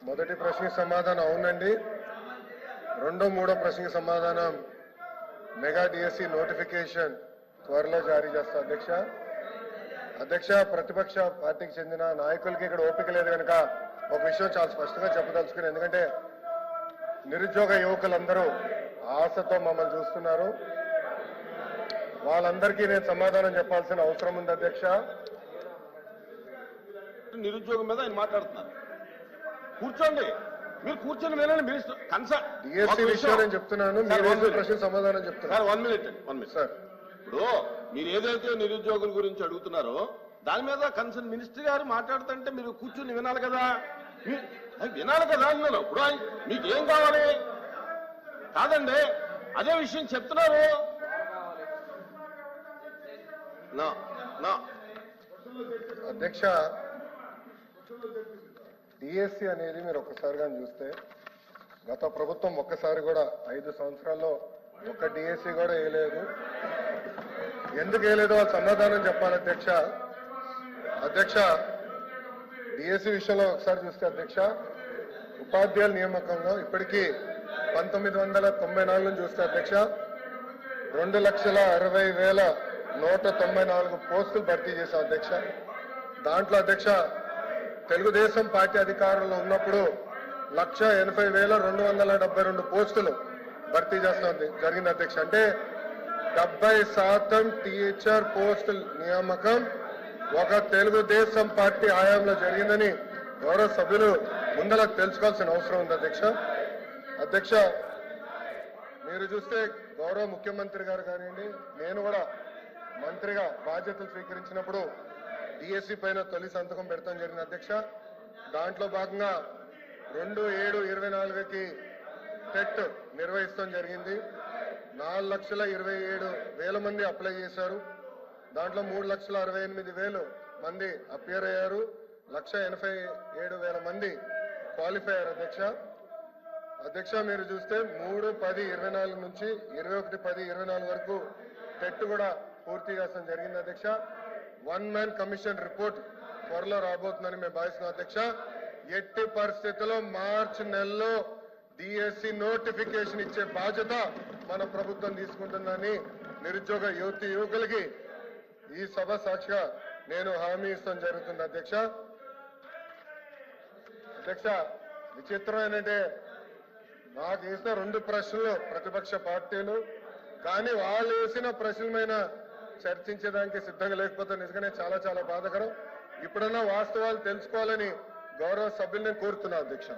మొదటి ప్రశ్నకి సమాధానం అవునండి. రెండో మూడో ప్రశ్నకి సమాధానం మెగా డిఎస్సి నోటిఫికేషన్ త్వరలో జారీ చేస్తా అధ్యక్ష. అధ్యక్ష, ప్రతిపక్ష పార్టీకి చెందిన నాయకులకి ఇక్కడ ఓపిక లేదు కనుక ఒక విషయం చాలా స్పష్టంగా చెప్పదలుచుకుని, ఎందుకంటే నిరుద్యోగ యువకులందరూ ఆశతో మమ్మల్ని చూస్తున్నారు. వాళ్ళందరికీ నేను సమాధానం చెప్పాల్సిన అవసరం ఉంది అధ్యక్ష. నిరుద్యోగం మీద ఆయన మాట్లాడుతున్నారు. కూర్చోండి, మీరు కూర్చొని వినండి. మినిస్టర్ డిఎస్సి విషయం నేను చెప్తున్నాను, మీరు ప్రశ్న సమాధానం చెప్తున్నారు. 1 minute సార్. ఇప్పుడు మీరు ఏదైతే నిరుద్యోగుల గురించి అడుగుతున్నారో దాని మీద కన్సర్న్ మినిస్టర్ గారు మాట్లాడుతుంటే మీరు కూర్చుని వినాలి కదా. వినాలి కదా అన్నాను. ఇప్పుడు మీకు ఏం కావాలి? కాదండి, అదే విషయం చెప్తున్నారు. అధ్యక్ష, డిఎస్సి అనేది మీరు ఒక్కసారిగా చూస్తే గత ప్రభుత్వం ఒక్కసారి కూడా 5 సంవత్సరాల్లో ఒక్క డిఎస్సి కూడా వేయలేదు. ఎందుకు వేయలేదో వాళ్ళు సమాధానం చెప్పాలి అధ్యక్ష. అధ్యక్ష, డిఎస్సి విషయంలో ఒకసారి చూస్తే అధ్యక్ష, ఉపాధ్యాయుల నియామకంలో ఇప్పటికీ 1994 నుంచి చూస్తే అధ్యక్ష 2,60,194 పోస్టులు భర్తీ చేశాం అధ్యక్ష. దాంట్లో అధ్యక్ష తెలుగుదేశం పార్టీ అధికారంలో ఉన్నప్పుడు 1,80,272 పోస్టులు భర్తీ చేస్తాం జరిగింది అధ్యక్ష. అంటే 70% టీచర్ పోస్టుల నియామకం ఒక తెలుగుదేశం పార్టీ హయాంలో జరిగిందని గౌరవ సభ్యులు ముందర తెలుసుకోవాల్సిన అవసరం ఉంది అధ్యక్ష. అధ్యక్ష, మీరు చూస్తే గౌరవ ముఖ్యమంత్రి గారు కానివ్వండి, నేను కూడా మంత్రిగా బాధ్యతలు స్వీకరించినప్పుడు డిఎస్సి పైన తొలి సంతకం పెడతాం జరిగింది అధ్యక్ష. దాంట్లో భాగంగా 2/7/24కి టెట్ నిర్వహిస్తాం జరిగింది. 4,27,000 మంది అప్లై చేశారు. దాంట్లో 3,68,000 మంది అపియర్ అయ్యారు. 1,87,000 మంది క్వాలిఫై అయ్యారు అధ్యక్ష. అధ్యక్ష, మీరు చూస్తే 3/10/24 నుంచి 21/10/24 వరకు టెట్ కూడా పూర్తి చేస్తాం జరిగింది అధ్యక్ష. 1 మ్యాన్ కమిషన్ రిపోర్ట్ త్వరలో రాబోతుందని మేము భావిస్తున్నాం అధ్యక్ష. ఎట్టి పరిస్థితుల్లో మార్చి నెలలో డిఎస్సి నోటిఫికేషన్ ఇచ్చే బాధ్యత మన ప్రభుత్వం తీసుకుంటుందని నిరుద్యోగ యువకులకి ఈ సభ సాక్షిగా నేను హామీ ఇస్తాం జరుగుతుంది అధ్యక్ష. అధ్యక్ష, విచిత్రం ఏంటంటే నాకు వేసిన 2 ప్రశ్నలు ప్రతిపక్ష పార్టీలు, కానీ వాళ్ళు వేసిన ప్రశ్నల మీద చర్చించడానికి సిద్ధంగా లేకపోతే నిజంగానే చాలా చాలా బాధాకరం. ఇప్పుడన్నా వాస్తవాలు తెలుసుకోవాలని గౌరవ సభ్యుల్ని కోరుతున్నా అధ్యక్ష.